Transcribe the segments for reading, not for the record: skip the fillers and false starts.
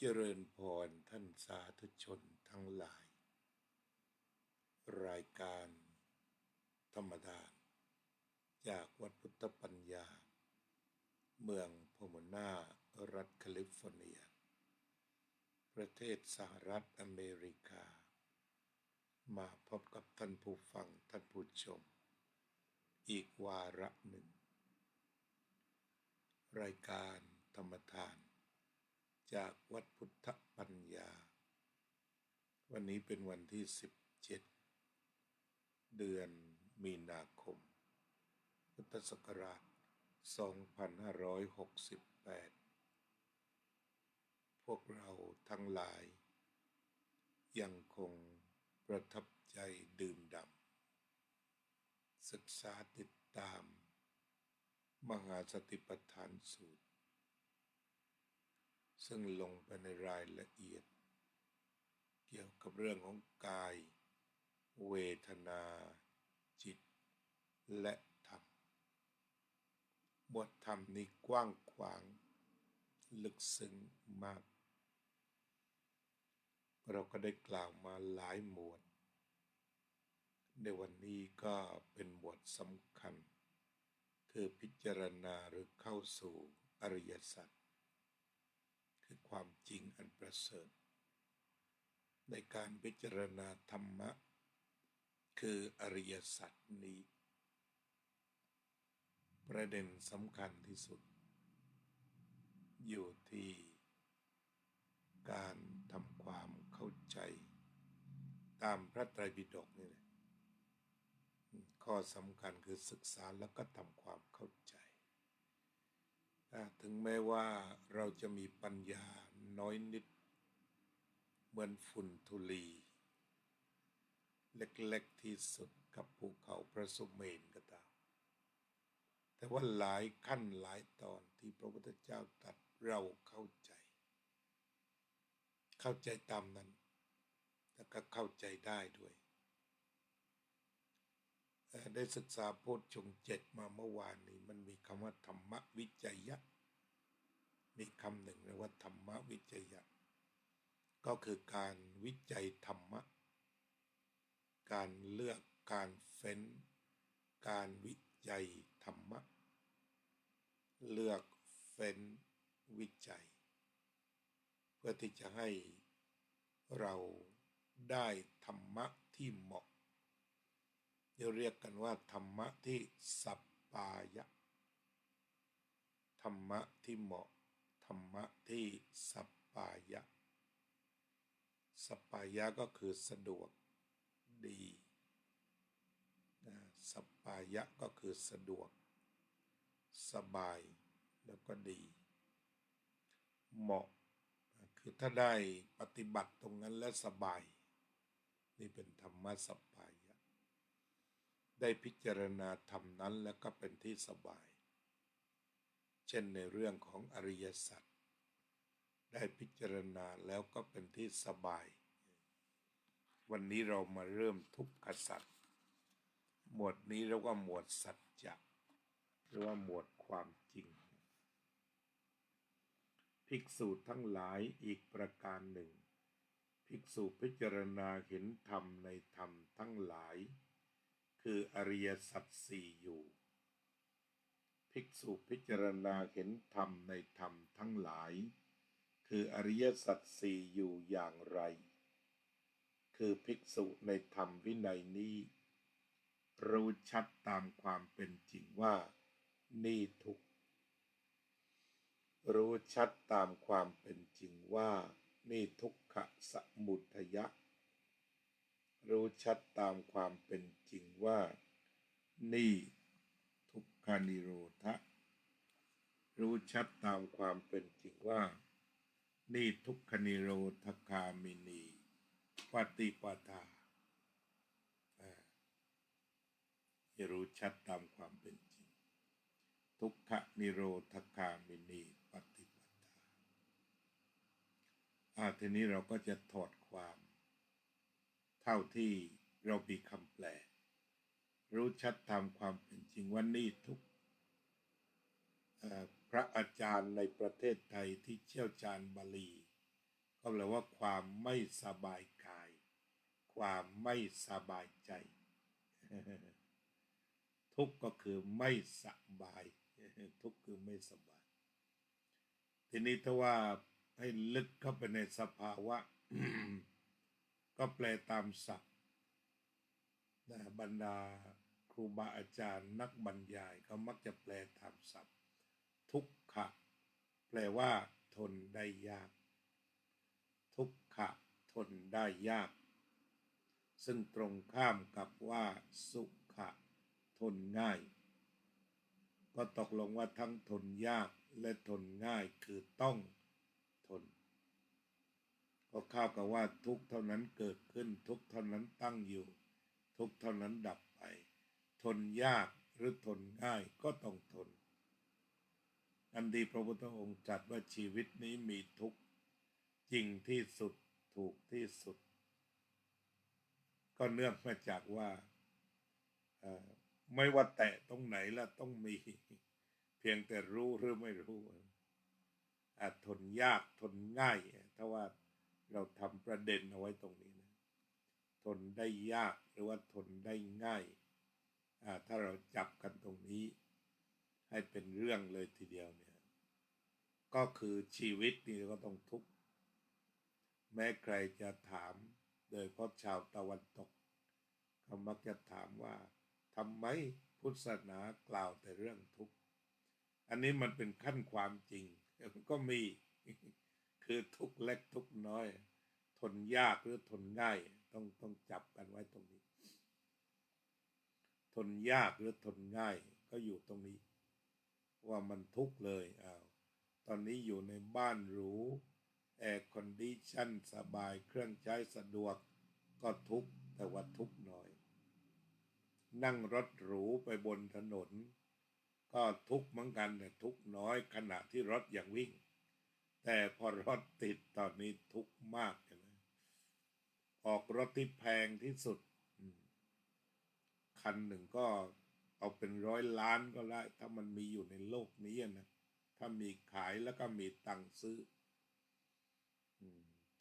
เจริญพรท่านสาธุชนทั้งหลาย รายการธรรมดาจากวัดพุทธปัญญาเมืองโพโมนารัฐแคลิฟอร์เนียประเทศสหรัฐอเมริกามาพบกับท่านผู้ฟังท่านผู้ชมอีกวาระหนึ่งรายการธรรมทานจากวัดพุทธปัญญาวันนี้เป็นวันที่17เดือนมีนาคมพุทธศักราช2568พวกเราทั้งหลายยังคงประทับใจดื่มด่ำศึกษาติดตามมหาสติปัฏฐานสูตรซึ่งลงไปในรายละเอียดเกี่ยวกับเรื่องของกายเวทนาจิตและธรรมหมวดธรรมนี้กว้างขวางลึกซึ้งมากเราก็ได้กล่าวมาหลายหมวดในวันนี้ก็เป็นหมวดสำคัญคือพิจารณาหรือเข้าสู่อริยสัจคือความจริงอันประเสริฐในการพิจารณาธรรมะคืออริยสัจนี้ประเด็นสำคัญที่สุดอยู่ที่การทำความเข้าใจตามพระไตรปิฎกนี่แหละข้อสำคัญคือศึกษาแล้วก็ทำความเข้าใจถึงแม้ว่าเราจะมีปัญญาน้อยนิดเหมือนฝุ่นธุลีเล็กๆที่สุดกับภูเขาพระสุเมรุก็ตามแต่ว่าหลายขั้นหลายตอนที่พระพุทธเจ้าตรัสเราเข้าใจตามนั้นแล้วก็เข้าใจได้ด้วยได้ศึกษาโพชฌงค์7มาเมื่อวานนี้มันมีคำว่าธรรมวิจัยะมีคำหนึ่งเรียกว่าธรรมวิจัยะก็คือการวิจัยธรรมะการเลือกการเฟ้นการวิจัยธรรมะเลือกเฟ้นวิจัยเพื่อที่จะให้เราได้ธรรมะที่เหมาะเรียกกันว่าธรรมะที่สัปปายะธรรมะที่เหมาะธรรมะที่สัปปายะสัปปายะก็คือสะดวกดีสัปปายะก็คือสะดวกสบายแล้วก็ดีเหมาะคือถ้าได้ปฏิบัติตรงนั้นแล้วสบายนี่เป็นธรรมะสัปปายะได้พิจารณาธรรมนั้นแล้วก็เป็นที่สบายเช่นในเรื่องของอริยสัจได้พิจารณาแล้วก็เป็นที่สบายวันนี้เรามาเริ่มทุกขสัจหมวดนี้เรียกว่าหมวดสัจจะหรือว่าหมวดความจริงภิกษุทั้งหลายอีกประการหนึ่งภิกษุพิจารณาเห็นธรรมในธรรมทั้งหลายคืออริยสัจสี่อยู่ภิกษุพิจารณาเห็นธรรมในธรรมทั้งหลายคืออริยสัจสี่อยู่อย่างไรคือภิกษุในธรรมวินัยนี้รู้ชัดตามความเป็นจริงว่านี่ทุกข์รู้ชัดตามความเป็นจริงว่านี่ทุกขสมุทัยะรู้ชัดตามความเป็นจริงว่านี่ทุกขานิโรธะรู้ชัดตามความเป็นจริงว่านี่ทุกขนิโรธคามินีปฏิปทารู้ชัดตามความเป็นจริงทุกขนิโรธคามินีปฏิปทาทีนี้เราก็จะถอดความเท่าที่เรามีคำแปลรู้ชัดตามความเป็นจริงว่านี่ทุกพระอาจารย์ในประเทศไทยที่เชี่ยวชาญบาลี ก็แปลว่าความไม่สบายกายความไม่สบายใจทุกข์ก็คือไม่สบายทุกข์คือไม่สบายทีนี้ถ้าว่าให้ลึกเข้าไปในสภาวะ ก็แปลตามศัพท์นะบรรดาครูบาอาจารย์นักบรรยายเขามักจะแปลตามศัพท์ทุกขะแปลว่าทนได้ยากทุกขะทนได้ยากซึ่งตรงข้ามกับว่าสุขะทนง่ายก็ตกลงว่าทั้งทนยากและทนง่ายคือต้องทนก็เข้ากับว่าทุกเท่านั้นเกิดขึ้นทุกเท่านั้นตั้งอยู่ทุกเท่านั้นดับไปทนยากหรือทนง่ายก็ต้องทนอันดีพระพุทธองค์ตรัสว่าชีวิตนี้มีทุกข์จริงที่สุดถูกที่สุดก็เนื่องมาจากว่าไม่ว่าแตะตรงไหนแล้วต้องมีเพียงแต่รู้หรือไม่รู้ทนยากทนง่ายถ้าว่าเราทำประเด็นเอาไว้ตรงนี้นะทนได้ยากหรือว่าทนได้ง่ายถ้าเราจับกันตรงนี้ให้เป็นเรื่องเลยทีเดียวเนี่ยก็คือชีวิตนี่ก็ต้องทุกข์แม้ใครจะถามโดยเพราะชาวตะวันตกเขามักจะถามว่าทำไมพุทธศาสนากล่าวแต่เรื่องทุกข์อันนี้มันเป็นขั้นความจริงก็มีคือทุกข์เล็กทุกข์น้อยทนยากหรือทนง่ายต้องจับกันไว้ตรงนี้ทนยากหรือทนง่ายก็อยู่ตรงนี้ว่ามันทุกข์เลยตอนนี้อยู่ในบ้านหรูแอร์คอนดิชั่นสบายเครื่องใช้สะดวกก็ทุกข์แต่ว่าทุกข์น้อยนั่งรถหรูไปบนถนนก็ทุกข์เหมือนกันแต่ทุกข์น้อยขณะที่รถยังวิ่งแต่พอรถติดตอนนี้ทุกข์มากนะออกรถที่แพงที่สุดคันหนึ่งก็เอาเป็น100 ล้านก็ได้ถ้ามันมีอยู่ในโลกนี้นะถ้ามีขายแล้วก็มีตังค์ซื้อ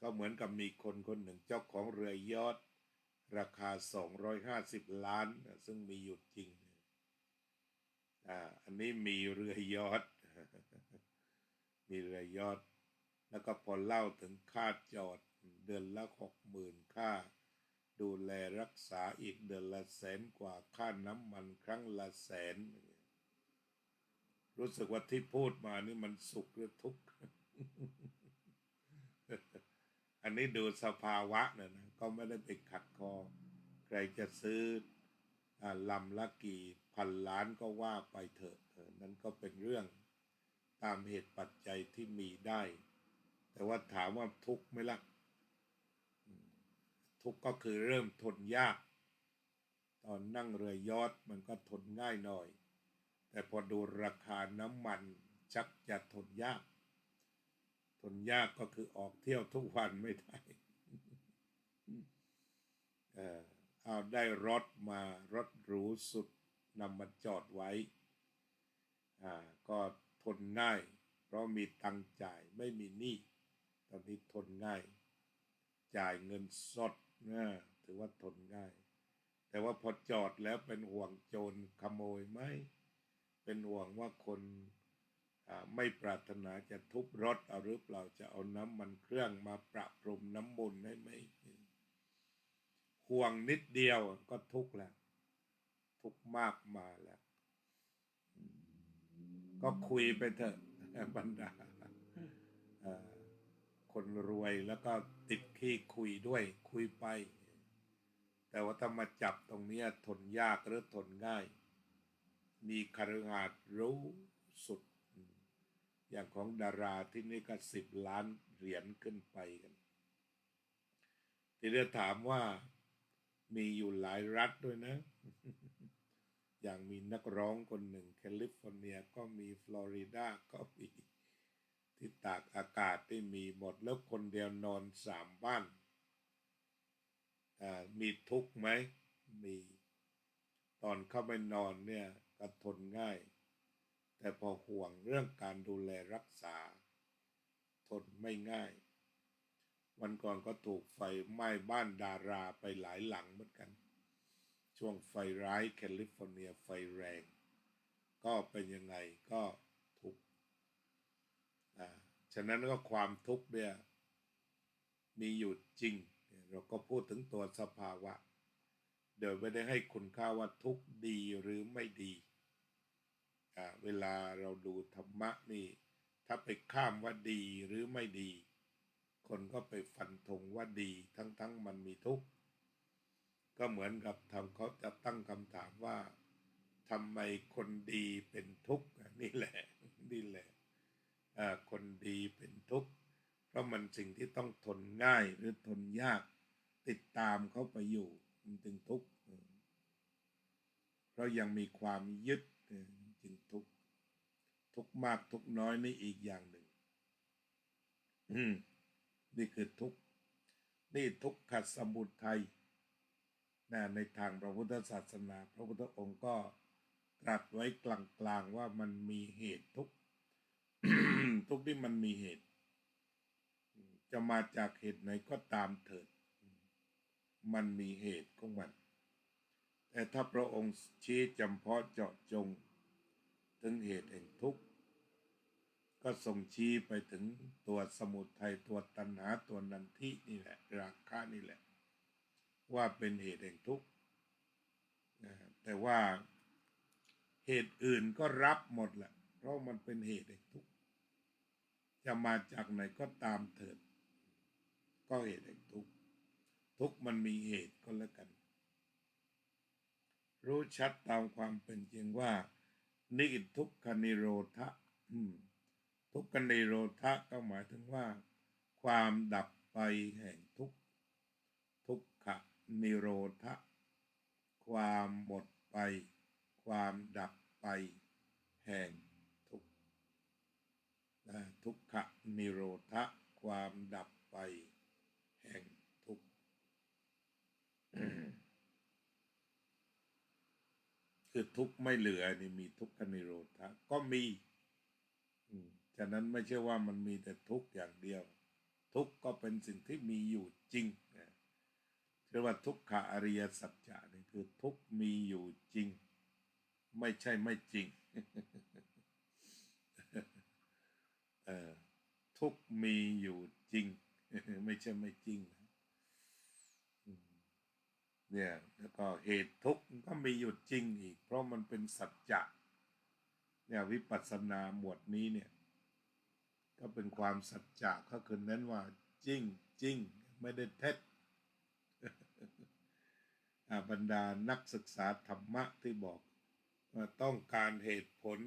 ก็เหมือนกับมีคนคนหนึ่งเจ้าของเรือยอชต์ราคา250 ล้านซึ่งมีอยู่จริงอันนี้มีเรือยอชต์มีเรือยอชต์แล้วก็พอเล่าถึงค่าจอดเดือนละ60,000ค่าดูแลรักษาอีกเดือนละ100,000 กว่าค่าน้ำมันครั้งละ100,000รู้สึกว่าที่พูดมานี่มันสุขหรือทุกข์ อันนี้ดูสภาวะนะก็ไม่ได้ไปขัดคอใครจะซื้อลำละกี่พันล้านก็ว่าไปเถอะนั่นก็เป็นเรื่องตามเหตุปัจจัยที่มีได้แต่ว่าถามว่าทุกข์ไหมล่ะทุกข์ก็คือเริ่มทนยากตอนนั่งเรือยอชต์มันก็ทนง่ายหน่อยแต่พอดูราคาน้ำมันชักจะทนยากก็คือออกเที่ยวทุกวันไม่ได้เอาได้รถมารถหรูสุดนำมาจอดไว้ก็ทนง่ายเพราะมีตังค์จ่ายไม่มีหนี้ตอนนี้ทนง่ายจ่ายเงินสดถือว่าทนง่ายแต่ว่าพอจอดแล้วเป็นห่วงโจรขโมยไหมเป็นห่วงว่าคนไม่ปรารถนาจะทุบรถเอาหรือเปล่าจะเอาน้ำมันเครื่องมาประพรมน้ำมนต์ให้ไหมห่วงนิดเดียวก็ทุกข์แล้วทุกข์มากมาแล้วก็คุยไปเถอะบรรดาคนรวยแล้วก็ติดขี้คุยด้วยคุยไปแต่ว่าถ้ามาจับตรงนี้ทนยากหรือทนง่ายมีคฤหาสน์รู้สุดอย่างของดาราที่นี่ก็10 ล้านเหรียญขึ้นไปกันทีเดียวถามว่ามีอยู่หลายรัฐด้วยนะ อย่างมีนักร้องคนหนึ่งแคลิฟอร์เนียก็มีฟลอริดาก็มีที่ตากอากาศที่มีหมดแล้วคนเดียวนอน3 บ้านมีทุกข์ไหมมีตอนเข้าไปนอนเนี่ยก็ทนง่ายแต่พอห่วงเรื่องการดูแลรักษาทนไม่ง่าย วันก่อนก็ถูกไฟไหม้บ้านดาราไปหลายหลังเหมือนกันช่วงไฟร้ายแคลิฟอร์เนียไฟแรงก็เป็นยังไงก็ทุกข์ฉะนั้นก็ความทุกข์เนี่ยมีอยู่จริงเราก็พูดถึงตัวสภาวะเดี๋ยวไม่ได้ให้คุณค่าว่าทุกข์ดีหรือไม่ดีเวลาเราดูธรรมะนี่ถ้าไปข้ามว่าดีหรือไม่ดีคนก็ไปฟันธงว่าดีทั้งมันมีทุกข์ก็เหมือนกับเขาจะตั้งคำถามว่าทำไมคนดีเป็นทุกข์นี่แหละคนดีเป็นทุกข์เพราะมันสิ่งที่ต้องทนง่ายหรือทนยากติดตามเขาไปอยู่มันจึงทุกข์เพราะยังมีความยึดจึงทุกข์มากทุกน้อยนี่อีกอย่างหนึ่งนี่คือทุกข์นี่ทุกขสมุทัยในทางพระพุทธศาสนาพระพุทธองค์ก็ตรัสไว้กลางๆว่ามันมีเหตุทุกข์ ทุกข์ที่มันมีเหตุจะมาจากเหตุไหนก็ตามเถิดมันมีเหตุของมันแต่ถ้าพระองค์ชี้จำเพาะเจาะจงถึงเหตุแห่งทุกข์ก็ทรงชี้ไปถึงตัวสมุทัยตัวตัณหาตัวนันทินี่แหละราคะนี่แหละว่าเป็นเหตุแห่งทุกข์แต่ว่าเหตุอื่นก็รับหมดแหละเพราะมันเป็นเหตุแห่งทุกข์จะมาจากไหนก็ตามเถิดก็เหตุแห่งทุกข์มันมีเหตุก็แล้วกันรู้ชัดตามความเป็นจริงว่านิทุกขนิโรธะทุกขนิโรธะก็หมายถึงว่าความดับไปแห่งทุกข์ทุกขนิโรธะความหมดไปความดับไปแห่งทุกข์ทุกขนิโรธะความดับไปแห่งทุกข์คือทุกข์ไม่เหลือนี่มีทุกขนิโรธะก็มีฉะนั้นไม่ใช่ว่ามันมีแต่ทุกข์อย่างเดียวทุกข์ก็เป็นสิ่งที่มีอยู่จริงเรียกว่าทุกขอริยสัจจะนี่คือทุกข์มีอยู่จริงไม่ใช่ไม่จริงทุกข์มีอยู่จริงไม่ใช่ไม่จริงเนี่ยแล้วก็เหตุทุกข์ก็มีอยู่จริงอีกเพราะมันเป็นสัจจะเนี่ยวิปัสสนาหมวดนี้เนี่ยก็เป็นความสัจจะก็คือเน้นว่าจริงไม่ได้เท็จบรรดานักศึกษาธรรมะที่บอกว่าต้องการเหตุผล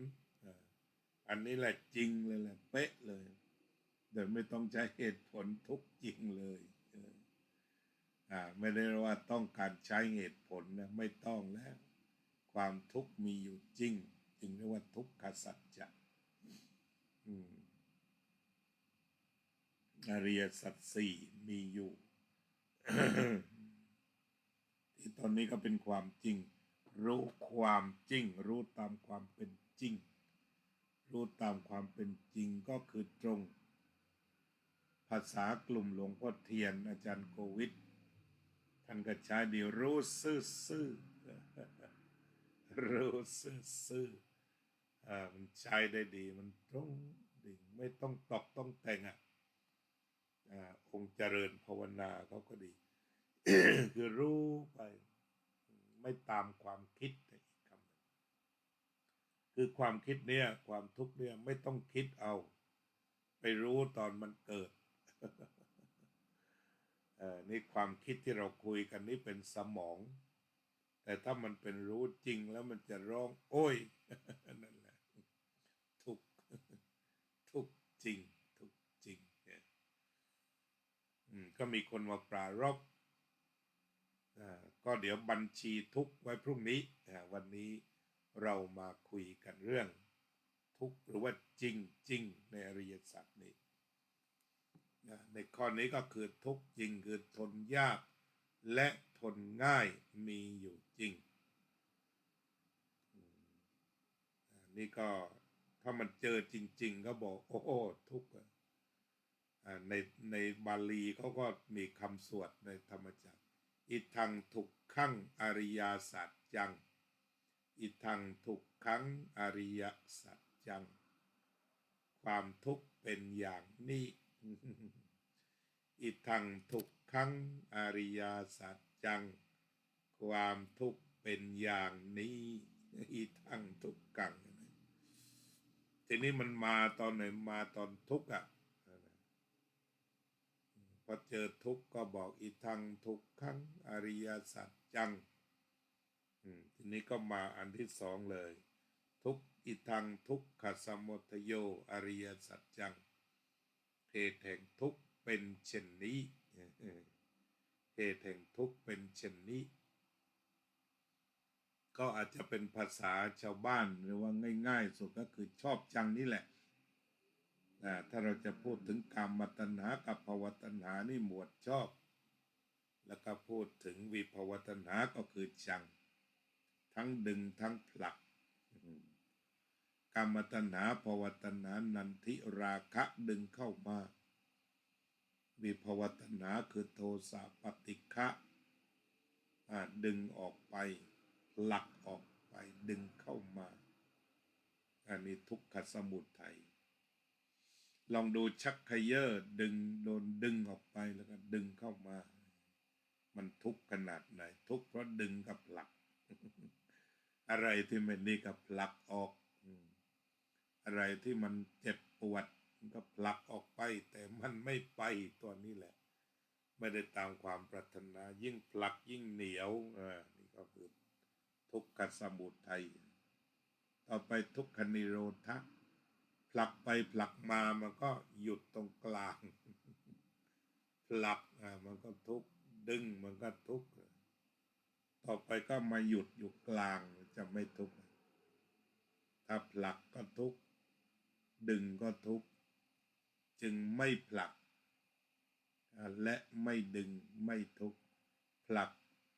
อันนี้แหละจริงเลยแหละเป๊ะเลยโดยไม่ต้องใช้เหตุผลทุกจริงเลยไม่ได้ว่าต้องการใช้เหตุผลนะไม่ต้องแล้วความทุกข์มีอยู่จริงจึงเรียกว่าทุกขสัจจะอริยสัจสี่มีอยู่ ที่ตอนนี้ก็เป็นความจริงรู้ความจริงรู้ตามความเป็นจริงรู้ตามความเป็นจริงก็คือตรงภาษากลุ่มหลวงพ่อเทียนอาจารย์โควิดท่านก็ใช้ดีรู้ซื่อรู้ซื่อมันใช้ได้ดีมันตรงดิ่งไม่ต้องตอกต้องแต่งองค์เจริญภาวนาเขาก็ดี คือรู้ไปไม่ตามความคิดอีกคำหนึ่งคือความคิดเนี่ยความทุกข์เนี่ยไม่ต้องคิดเอาไปรู้ตอนมันเกิด นี่ความคิดที่เราคุยกันนี่เป็นสมองแต่ถ้ามันเป็นรู้จริงแล้วมันจะร้องโอ้ย นั่นแหละทุกจริงทุกจริงเนี่ยก็มีคนมาปรารภก็เดี๋ยวบัญชีทุกไว้พรุ่งนี้วันนี้เรามาคุยกันเรื่องทุกหรือว่าจริงในอริยสัจนี้ในข้อนี้ก็คือทุกจริงคือทนยากและทนง่ายมีอยู่จริงนี่ก็ถ้ามันเจอจริงๆก็บอกโอ้ทุกข์ ในบาลีเขาก็มีคำสวดในธรรมจักรอิทังทุกขังอริยสัจจังอิทังทุกขังอริยสัจจังความทุกข์เป็นอย่างนี้ อิทังทุกขังอริยสัจจังความทุกข์เป็นอย่างนี้อิทังทุกขังทีนี้มันมาตอนไหนมาตอนทุกข์อ่ะพอเจอทุกข์ก็บอกอิทังทุกขังอริยสัจจังทีนี้ก็มาอันที่สองเลยทุกอิทังทุกขสมุทัยโยอริยสัจจังเหตุแห่งทุกข์เป็นเช่นนี้เหตุแห่งทุกข์เป็นเช่นนี้ก็อาจจะเป็นภาษาชาวบ้านหรือว่าง่ายๆสุดก็คือชอบจังนี่แหละถ้าเราจะพูดถึงกามตัณหากับภวตัณหานี่หมวดชอบแล้วก็พูดถึงวิภวตัณหาก็คือจังทั้งดึงทั้งผลักกามตัณหาภวตัณหานันทิราคะดึงเข้ามาวิภวตัณหาคือโทสะปฏิฆะดึงออกไปผลักออกไปดึงเข้ามาอันนี้ทุกขสมุทัยลองดูชักเขย่อดึงโดนดึงออกไปแล้วก็ดึงเข้ามามันทุกข์ขนาดไหนทุกข์เพราะดึงกับผลัก อะไรที่ไม่ดีกับผลักออกอะไรที่มันเจ็บปวดมันก็ผลักออกไปแต่มันไม่ไปตัวนี้แหละไม่ได้ตามความปรารถนายิ่งผลักยิ่งเหนียวนี่ก็คือทุกขสมุทัยต่อไปทุกขนิโรธะผลักไปผลักมามันก็หยุดตรงกลางผลักมันก็ทุกข์ดึงมันก็ทุกข์ต่อไปก็มาหยุดอยู่กลางจะไม่ทุกข์ถ้าผลักก็ทุกข์ดึงก็ทุกข์จึงไม่ผลักและไม่ดึงไม่ทุกข์ผลัก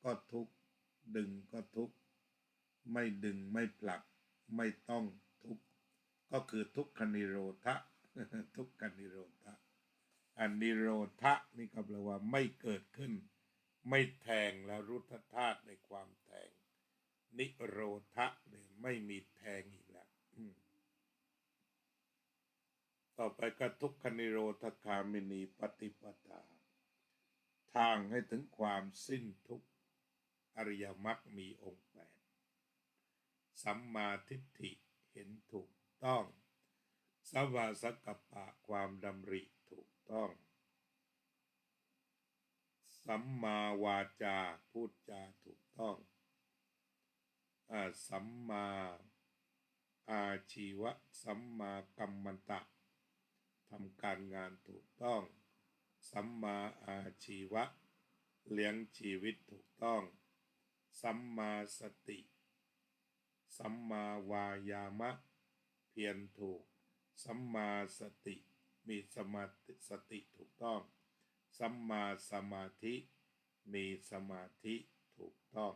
ก็ทุกข์ดึงก็ทุกข์ไม่ดึงไม่ผลักไม่ต้องทุกข์ก็คือทุกขนิโรธะ ทุกขนิโรธะนิโรธะนี่ก็แปลว่าไม่เกิดขึ้นไม่แทงแล้วรุทธธาตุในความแทงนิโรธะเนี่ยไม่มีแทงอีกแล้วต่อไปก็ทุกขนิโรธคามินีปฏิปทาทางให้ถึงความสิ้นทุกข์อริยมรรคมีองค์8สัมมาทิฏฐิเห็นถูกต้องสัมมาสังกัปปะความดำริถูกต้องสัมมาวาจาพูดจาถูกต้องสัมมาอาชีวะสัมมากัมมันตะทำการงานถูกต้องสัมมาอาชีวะเลี้ยงชีวิตถูกต้องสัมมาสติสัมมาวายามะเพียรถูกสัมมาสติมีสมาธิถูกต้องสัมมาสมาธิมีสมาธิถูกต้อง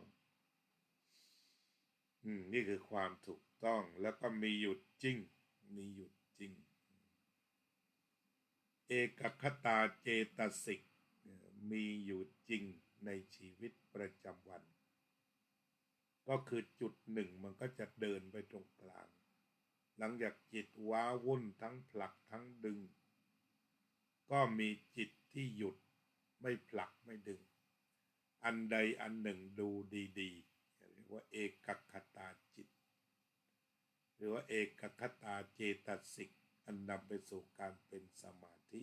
นี่คือความถูกต้องแล้วก็มีหยุดจริงมีหยุดจริงเอกคตาเจตสิกมีอยู่จริงในชีวิตประจำวันก็คือจุดหนึ่งมันก็จะเดินไปตรงกลางหลังจากจิตว้าวุ่นทั้งผลักทั้งดึงก็มีจิตที่หยุดไม่ผลักไม่ดึงอันใดอันหนึ่งดูดีๆเรียกว่าเอกคตาจิตหรือว่าเอกคตาเจตสิกอันนำไปสู่การเป็นสมาธิ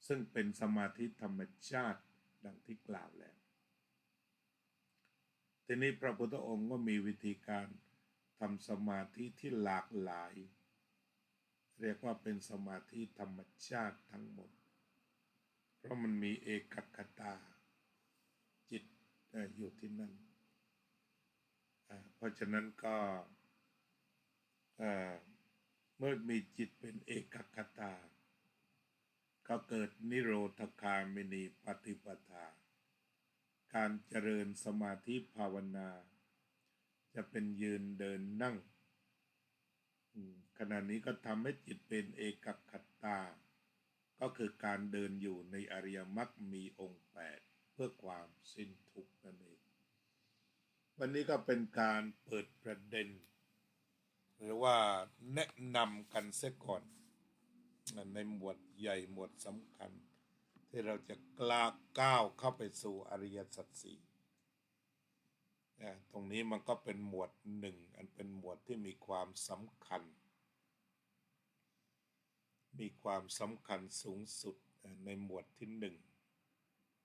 ซึ่งเป็นสมาธิธรรมชาติดังที่กล่าวแล้วทีนี้พระพุทธองค์ก็มีวิธีการทำสมาธิที่หลากหลายเรียกว่าเป็นสมาธิธรรมชาติทั้งหมดเพราะมันมีเอกคตาจิตอยู่ที่นั่นเพราะฉะนั้นก็เมื่อมีจิตเป็นเอกคตาก็เกิดนิโรธคามินีปฏิปทาการเจริญสมาธิภาวนาจะเป็นยืนเดินนั่งขณะนี้ก็ทำให้จิตเป็นเอกคตา ก็คือการเดินอยู่ในอริยมรรคมีองค์แปดเพื่อความสิ้นทุกข์นั่นเองวันนี้ก็เป็นการเปิดประเด็นหรือว่าแนะนำกันเสียก่อนในหมวดใหญ่หมวดสำคัญที่เราจะก้าวเข้าไปสู่อริยสัจสี่ตรงนี้มันก็เป็นหมวดหนึ่งอันเป็นหมวดที่มีความสำคัญสูงสุดในหมวดที่หนึ่ง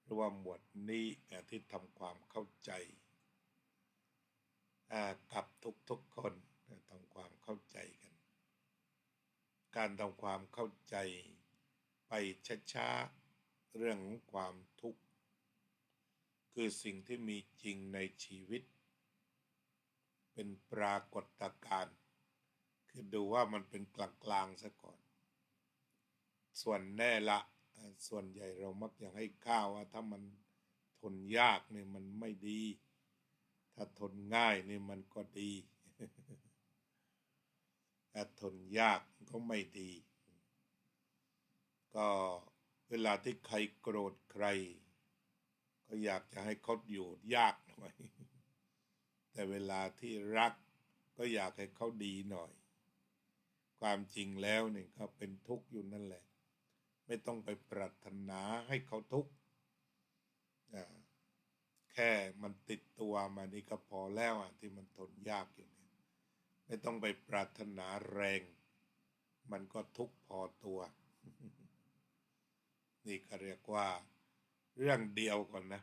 หรือว่าหมวดนี้ที่ทำความเข้าใจกับทุกคนทำความเข้าใจกันการทำความเข้าใจไปช้าๆเรื่องของความทุกข์คือสิ่งที่มีจริงในชีวิตเป็นปรากฏการณ์คือดูว่ามันเป็นกลางๆซะก่อนส่วนแน่ละส่วนใหญ่เรามักอยากให้ข้าวว่าถ้ามันทนยากเนี่ยมันไม่ดีถ้าทนง่ายนี่มันก็ดีถ้าทนยากก็ไม่ดีก็เวลาที่ใครโกรธใครก็อยากจะให้เขาอยู่ยากหน่อยแต่เวลาที่รักก็อยากให้เขาดีหน่อยความจริงแล้วเนี่ยก็เป็นทุกข์อยู่นั่นแหละไม่ต้องไปปรารถนาให้เขาทุกข์แค่มันติดตัวมานี่ก็พอแล้วที่มันทนยากอยู่เนี่ยไม่ต้องไปปรารถนาแรงมันก็ทุกข์พอตัวนี่ก็เรียกว่าเรื่องเดียวก่อนนะ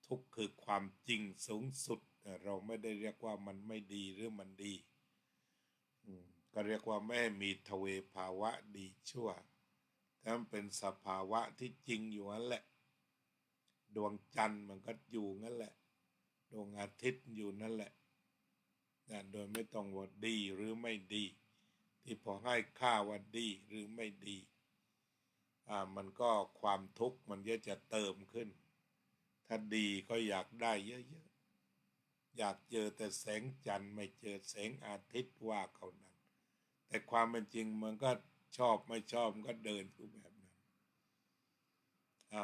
ทุกข์คือความจริงสูงสุดเราไม่ได้เรียกว่ามันไม่ดีหรือมันดีก็เรียกว่าไม่มีทเวภาวะดีชั่วแต่มันเป็นสภาวะที่จริงอยู่นั่นแหละดวงจันทร์มันก็อยู่นั่นแหละดวงอาทิตย์อยู่นั่นแหละโดยไม่ต้องว่าดีหรือไม่ดีที่พอให้ค่าว่าดีหรือไม่ดีมันก็ความทุกข์มันจะเติมขึ้นถ้าดีก็อยากได้เยอะๆอยากเจอแต่แสงจันทร์ไม่เจอแสงอาทิตย์ว่าเขานั้นแต่ความเป็นจริงมันก็ชอบไม่ชอบมันก็เดินอยู่แบบนั้น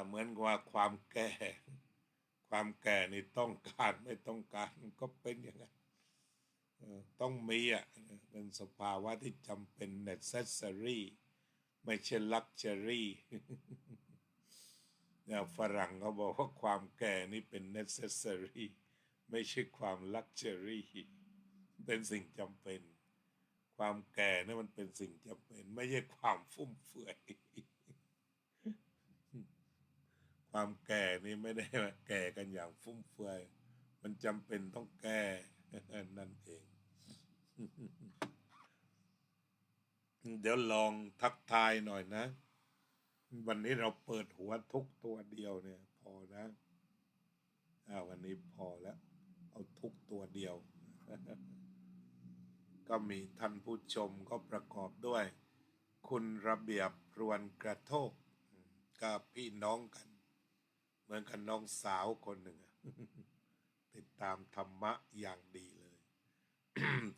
เหมือนว่าความแก่นี่ต้องการไม่ต้องการมันก็เป็นอย่างนั้นต้องมีเป็นสภาวะที่จำเป็น necessary ไม่ใช่ luxury ฝรั่งเขาบอกว่าความแก่นี่เป็น necessary ไม่ใช่ความ luxury เป็นสิ่งจำเป็นความแก่นี่มันเป็นสิ่งจำเป็นไม่ใช่ความฟุ่มเฟือยความแก่นี่ไม่ได้มาแก่กันอย่างฟุ่มเฟือยมันจำเป็นต้องแก่นั่นเองเดี๋ยวลองทักทายหน่อยนะวันนี้เราเปิดหัวทุกตัวเดียวเนี่ยพอนะวันนี้พอแล้วเอาทุกตัวเดียวก็มีท่านผู้ชมก็ประกอบด้วยคุณระเบียบพรวนกระโทกกับพี่น้องกันเหมือนกันน้องสาวคนหนึ่งติดตามธรรมะอย่างดีเลย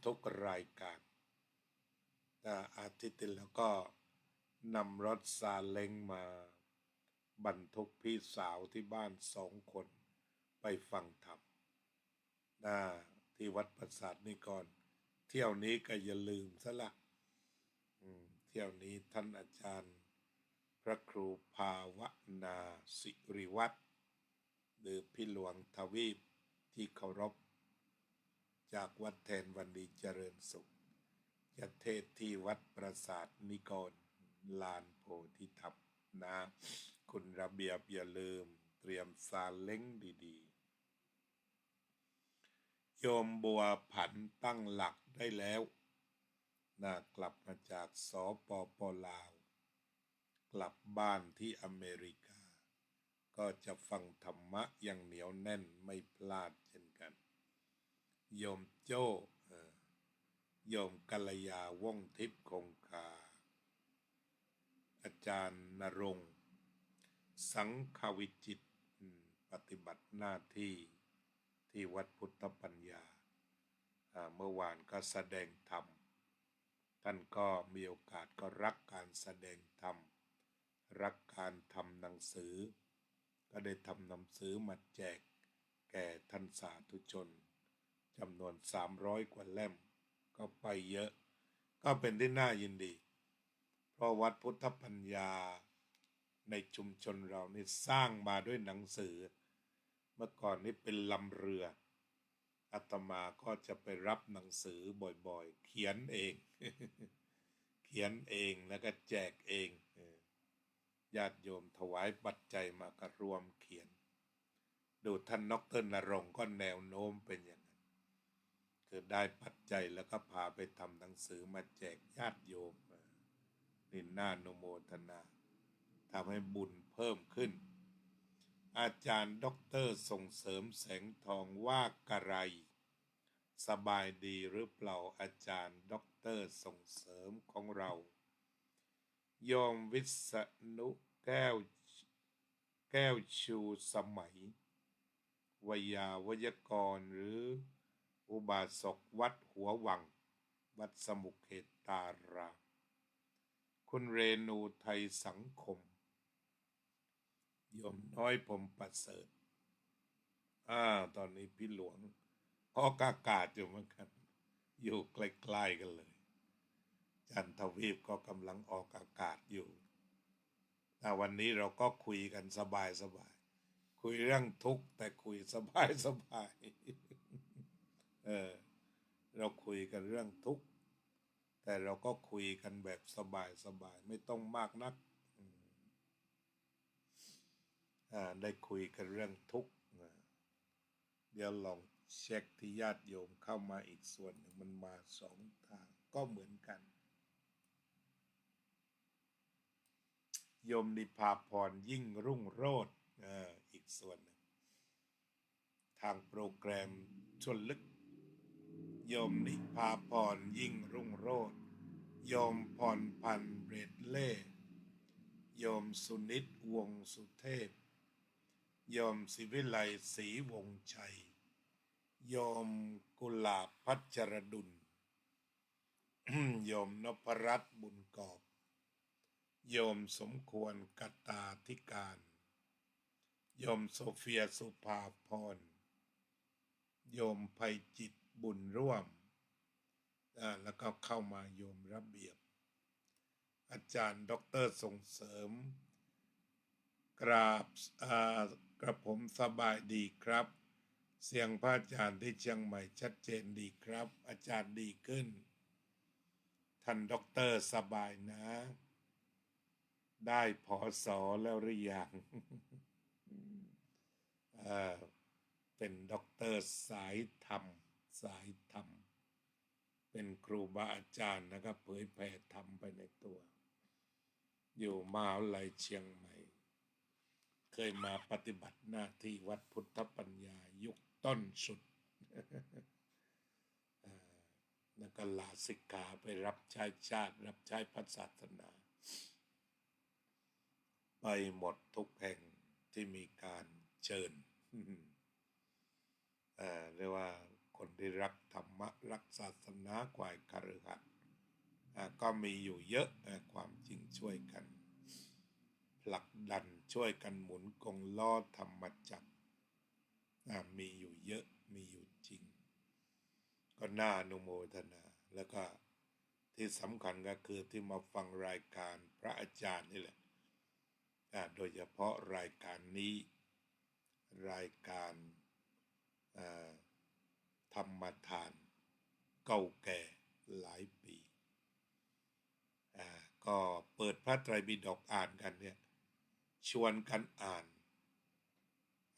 ทุกรายการอาทิตย์ที่แล้วก็นำรถซาเล้งมาบรรทุกพี่สาวที่บ้าน2 คนไปฟังธรรมที่วัดประสาทนิกรเที่ยวนี้ก็อย่าลืมซะละเที่ยวนี้ท่านอาจารย์พระครูภาวนาสิริวัฒน์หรือพี่หลวงทวีปที่เคารพจากวัดแทนวันดีเจริญสุขจะเทศที่วัดประสาทนิกรลานโพธิธรรมนะคุณระเบียบอย่าลืมเตรียมซาเล้งดีๆโยมบัวผันตั้งหลักได้แล้วกลับมาจากสปป.ลาวกลับบ้านที่อเมริกาก็จะฟังธรรมะอย่างเหนียวแน่นไม่พลาดเช่นกันโยมโจ้โยมกัลยาว่องทิพย์คงคาอาจารย์ณรงค์สังฆวิจิตรปฏิบัติหน้าที่ที่วัดพุทธปัญญาเมื่อวานก็แสดงธรรมท่านก็มีโอกาสก็รักการแสดงธรรม รักการทำหนังสือก็ได้ทำหนังสือมาแจกแก่ท่านสาธุชนจำนวน300 กว่าเล่มก็ไปเยอะก็เป็นที่น่ายินดีเพราะวัดพุทธปัญญาในชุมชนเรานี่สร้างมาด้วยหนังสือเมื่อก่อนนี้เป็นลำเรืออาตมาก็จะไปรับหนังสือบ่อยๆเขียนเอง เขียนเองแล้วก็แจกเองญาติโยมถวายปัจจัยมาก็รวมเขียนดูท่านดร.ณรงค์ก็แนวโน้มเป็นอย่างนั้นคือได้ปัจจัยแล้วก็พาไปทำหนังสือมาแจกญาติโยมนี่น่านุโมทนาทำให้บุญเพิ่มขึ้นอาจารย์ด็อกเตอร์ส่งเสริมแสงทองว่ากะไรสบายดีหรือเปล่าอาจารย์ด็อกเตอร์ส่งเสริมของเราโยมวิษณุแก้วชูสมัยวยาวยกรหรืออุบาสกวัดหัววังวัดสมุขเขตารามคุณเรนูไทยสังคมโยมน้อยผมประเสริฐตอนนี้พี่หลวงออกอากาศอยู่เหมือนกันอยู่ใกล้ๆกันเลยจันทวีปก็กำลังออกอากาศอยู่วันนี้เราก็คุยกันสบายคุยเรื่องทุกข์แต่คุยสบายเราคุยกันเรื่องทุกข์แต่เราก็คุยกันแบบสบายไม่ต้องมากนักได้คุยกันเรื่องทุกข์เดี๋ยวลองเช็คที่ญาติโยมเข้ามาอีกส่วนหนึ่งมันมา2 ทางก็เหมือนกันโยมนิพาพรยิ่งรุ่งโรจน์อีกส่วนหนึ่งทางโปรแกรมชวนลึกโยมนิพาพรยิ่งรุ่งโรจน์โยมพรพันธ์เรดเล่โยมสุนิตวงสุเทพโยมศิวิไลศรีวงชัยโยมกุหลาบพัชรดุล โยมนพรัตน์บุญกอบโยมสมควรกตาธิการโยมโซเฟียสุภาพรโยมไพจิตบุญร่วมแล้วก็เข้ามาโยมระเบียบอาจารย์ด็อกเตอร์ส่งเสริมกระผมสบายดีครับเสียงพระอาจารย์ที่เชียงใหม่ชัดเจนดีครับอาจารย์ดีขึ้นท่านด็อกเตอร์สบายนะได้ผส.แล้วหรือยัง เป็นด็อกเตอร์สายธรรมเป็นครูบาอาจารย์นะครับเผยแผ่ธรรมไปในตัวอยู่มหาวิทยาลัยเชียงใหม่เคยมาปฏิบัติหน้าที่วัดพุทธปัญญายุคต้นสุด แล้วก็ลาสิกขาไปรับใช้ชาติรับใช้พระศาสนาไปหมดทุกแห่งที่มีการเชิญ เรียกว่าคนที่รักธรรมะรักศาสนากว่าคฤหัสถ์ก็มีอยู่เยอะความจริงช่วยกันผลักดันช่วยกันหมุนกงล้อธรรมจักรมีอยู่เยอะมีอยู่จริงก็น่าอนุโมทนาแล้วก็ที่สำคัญก็คือที่มาฟังรายการพระอาจารย์นี่แหละโดยเฉพาะรายการนี้รายการธรรมทานเก่าแก่หลายปีก็เปิดพระไตรปิฎกอ่านกันเนี่ยชวนกันอ่าน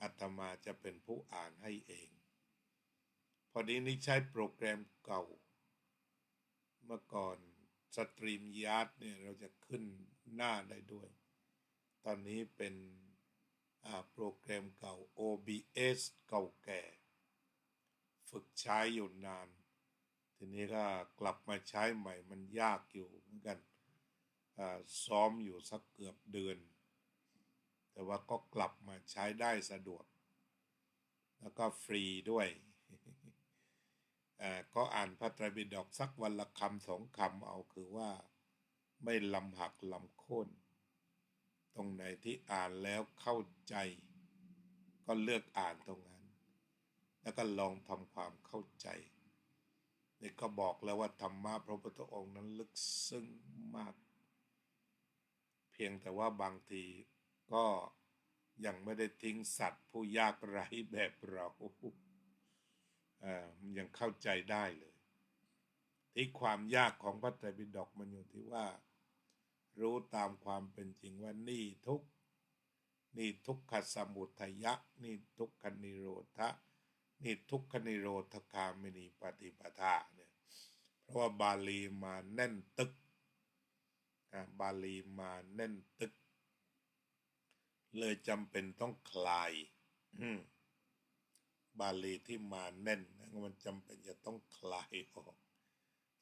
อาตมาจะเป็นผู้อ่านให้เองพอดีนี้ใช้โปรแกรมเก่าเมื่อก่อนสตรีมยาร์ดเนี่ยเราจะขึ้นหน้าได้ด้วยตอนนี้เป็นโปรแกรมเก่า OBS เก่าแก่ฝึกใช้อยู่นานทีนี้ก็กลับมาใช้ใหม่มันยากอยู่เหมือนกันซ้อมอยู่สักเกือบเดือนแต่ว่าก็กลับมาใช้ได้สะดวกแล้วก็ฟรีด้วย ก็อ่านพระไตรปิฎกสักวันละคำ2 คำเอาคือว่าไม่ลำหักลำโค่น ตรงไหนที่อ่านแล้วเข้าใจก็เลือกอ่านตรงนั้นแล้วก็ลองทำความเข้าใจนี่ก็บอกแล้วว่าธรรมะพระพุทธองค์นั้นลึกซึ้งมากเพียงแต่ว่าบางทีก็ยังไม่ได้ทิ้งสัตว์ผู้ยากไร้แบบเรามันยังเข้าใจได้เลยที่ความยากของพระไตรปิฎกมันอยู่ที่ว่ารู้ตามความเป็นจริงว่านี่ทุกขสมุทัยะนี่ทุกขนิโรธะนี่ทุกขนิโรธคามินีปฏิปทาเนี่ยเพราะว่าบาลีมาแน่นตึกบาลีมาแน่นตึกเลยจำเป็นต้องคลายบาลีที่มาแน่นมันจำเป็นจะต้องคลายออก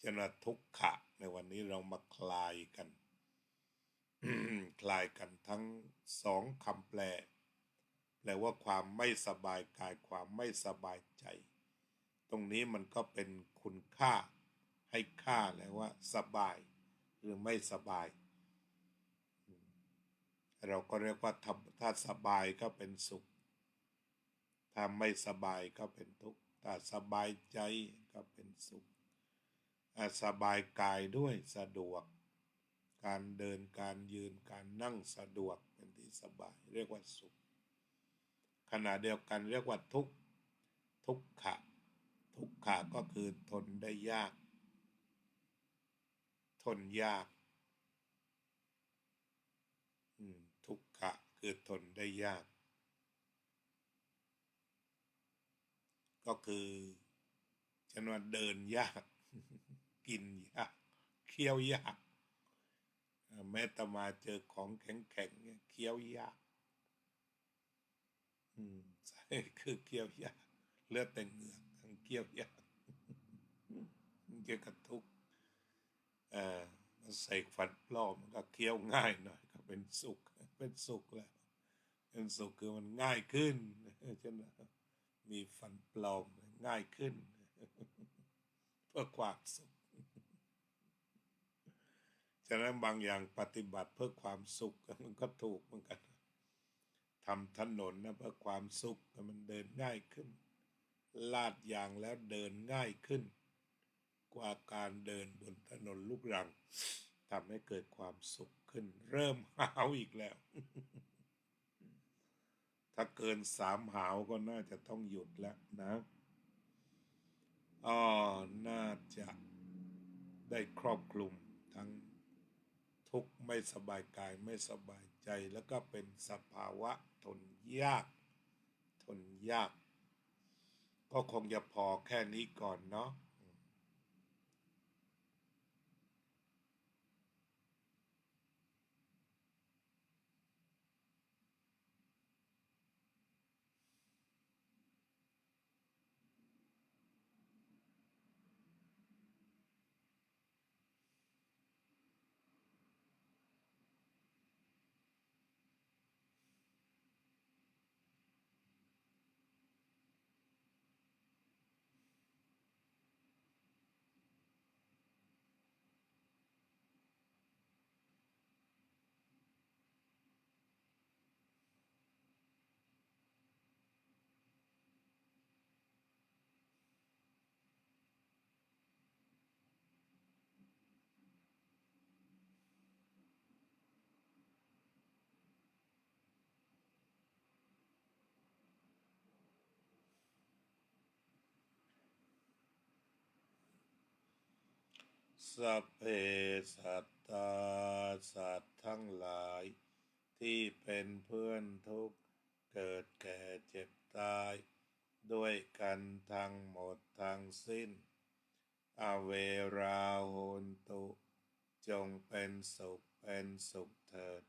ฉะนั้นทุกขะในวันนี้เรามาคลายกันคลายกันทั้งสองคำแปลว่าความไม่สบายกายความไม่สบายใจตรงนี้มันก็เป็นคุณค่าให้ค่าแล้วว่าสบายหรือไม่สบายเราก็เรียกว่าถ้าสบายก็เป็นสุขถ้าไม่สบายก็เป็นทุกข์ถ้าสบายใจก็เป็นสุขสบายกายด้วยสะดวกการเดินการยืนการนั่งสะดวกเป็นที่สบายเรียกว่าสุขขณะเดียวกันเรียกว่าทุกขะก็คือทนได้ยากทนยากทุกขะคือทนได้ยากก็คือฉันว่าเดินยากกินยากเคี้ยวยากแม้แต่มาเจอของแข็งๆเนี่ยเคี้ยวยากใช่คือเคี้ยวยากเลือดแต่เหงือกทั้งเคี้ยวยากเกี่ยวกับทุกข์ใส่ฟันปลอมมันก็เคี้ยวง่ายหน่อยก็เป็นสุขแล้วเป็นสุขคือมันง่ายขึ้นใช่ไหมมีฟันปลอมง่ายขึ้นเพื่อความสุขฉะนั้นบางอย่างปฏิบัติเพื่อความสุขมันก็ถูกเหมือนกันทำถนนนะเพื่อความสุขมันเดินง่ายขึ้นลาดยางแล้วเดินง่ายขึ้นกว่าการเดินบนถนนลูกรังทำให้เกิดความสุขขึ้นเริ่มหาวอีกแล้วถ้าเกิน3 หาวก็น่าจะต้องหยุดแล้วนะน่าจะได้ครอบคลุมทั้งทุกข์ไม่สบายกายไม่สบายใจแล้วก็เป็นสภาวะทนยากก็คงจะพอแค่นี้ก่อนเนาะสัพเพสัตตาสัตว์ทั้งหลายที่เป็นเพื่อนทุกข์เกิดแก่เจ็บตายด้วยกันทั้งหมดทั้งสิ้นอเวราโหนตุจงเป็นสุขเถิด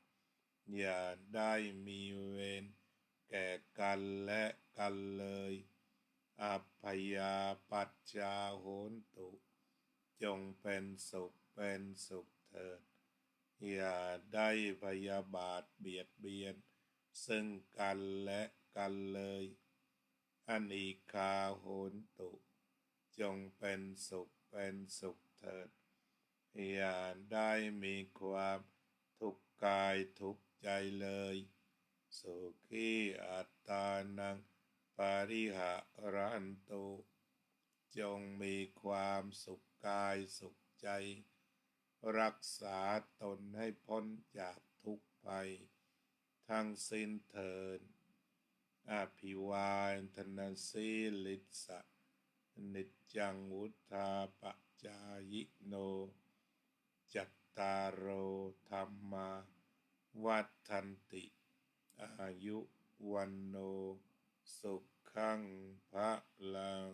อย่าได้มีเวรแก่กันและกันเลยอัพพยาปัจจาโหนตุจงเป็นสุขเถิดอย่าได้พยาบาทเบียดเบียนซึ่งกันและกันเลยอนีฆาโหนตุจงเป็นสุขเถิดอย่าได้มีความทุกข์กายทุกข์ ใจเลยสุขีอัตตานังปาริหารันตุจงมีความสุขกายสุขใจรักษาตนให้พ้นจากทุกข์ภัยทั้งสิ้นเถิดอภิวาทนาสีลิสะนิจจังวุธาปจายโนจัตตารโอธรรมาวัฏันติอายุวันโนสุขังภะลัง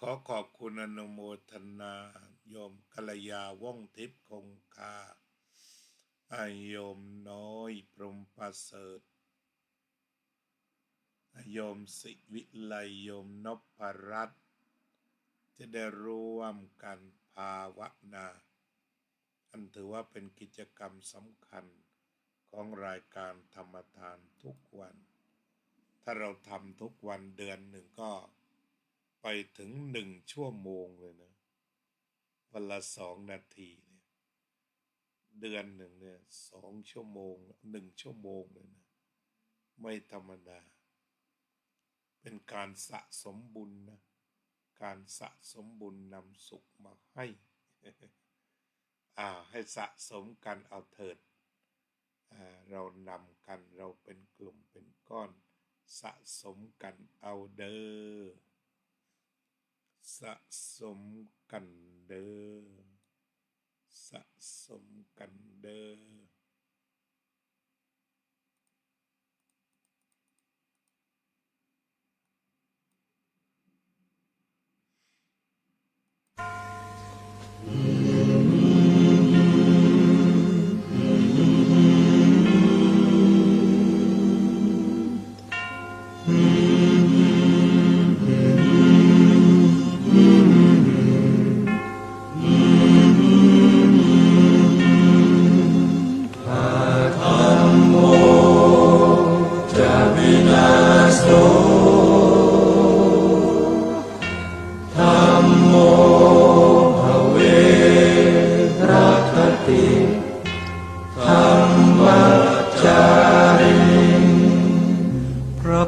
ขอขอบคุณอนุโมทนาโยมกัลยาว่องทิพย์คงคาโยมน้อยพรหมประเสริฐโยมศิวิไลโยมนพรัตน์จะได้ร่วมกันภาวนาอันถือว่าเป็นกิจกรรมสำคัญของรายการธรรมทานทุกวันถ้าเราทำทุกวันเดือนหนึ่งก็ไปถึง1 ชั่วโมงเลยนะวันละ2 นาทีเนี่ยเดือนหนึ่งเนี่ย2 ชั่วโมง1 ชั่วโมงเลยนะไม่ธรรมดาเป็นการสะสมบุญนะการสะสมบุญนำสุขมาให้ให้สะสมกันเอาเถิดเรานำกันเราเป็นกลุ่มเป็นก้อนสะสมกันเอาเด้อสะสมกันเด้อสะสมกันเด้อ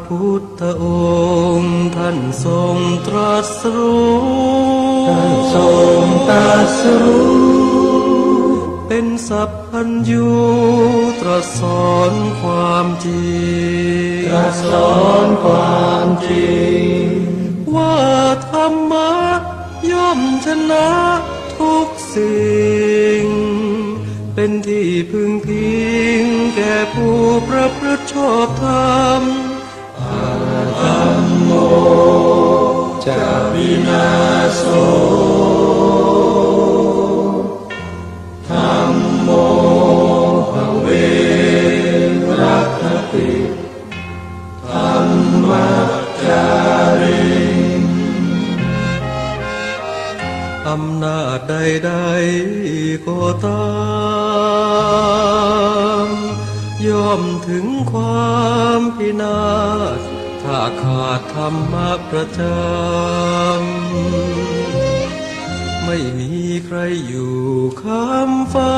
พุทธองค์ท่านทรงตรัสรู้เป็นสัพพัญญูตรัสสอนความจริงว่าธรรมะย่อมชนะทุกสิ่งเป็นที่พึงพิงแก่ผู้ประพฤติชอบธรรมธัมโมจะวินาโสธัมโมภเวรัคติธัมมัจจาริอำนาจใดๆก็ตามย่อมถึงความพินาศถ้าขาดธรรมะประจำไม่มีใครอยู่ค้ำฟ้า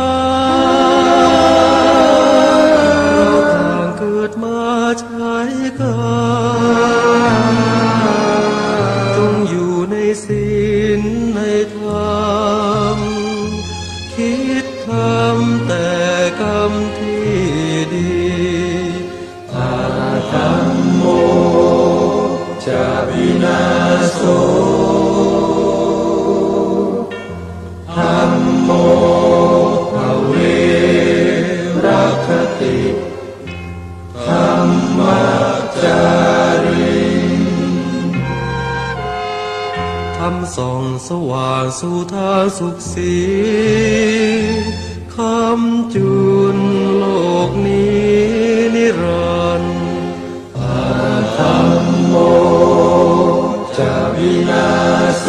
เราต่างเกิดมาใช้กันจงอยู่ในศีลในธรรมคิดทำแต่กรรมที่ดีธัมโมจะวินาโสธัมโมภเวรัคติธัมมัจจาริธรรมส่องสว่างสู่ทางสุขสีคำจุนโลกนี้นิรันดร์ธัมโมจะวินาโส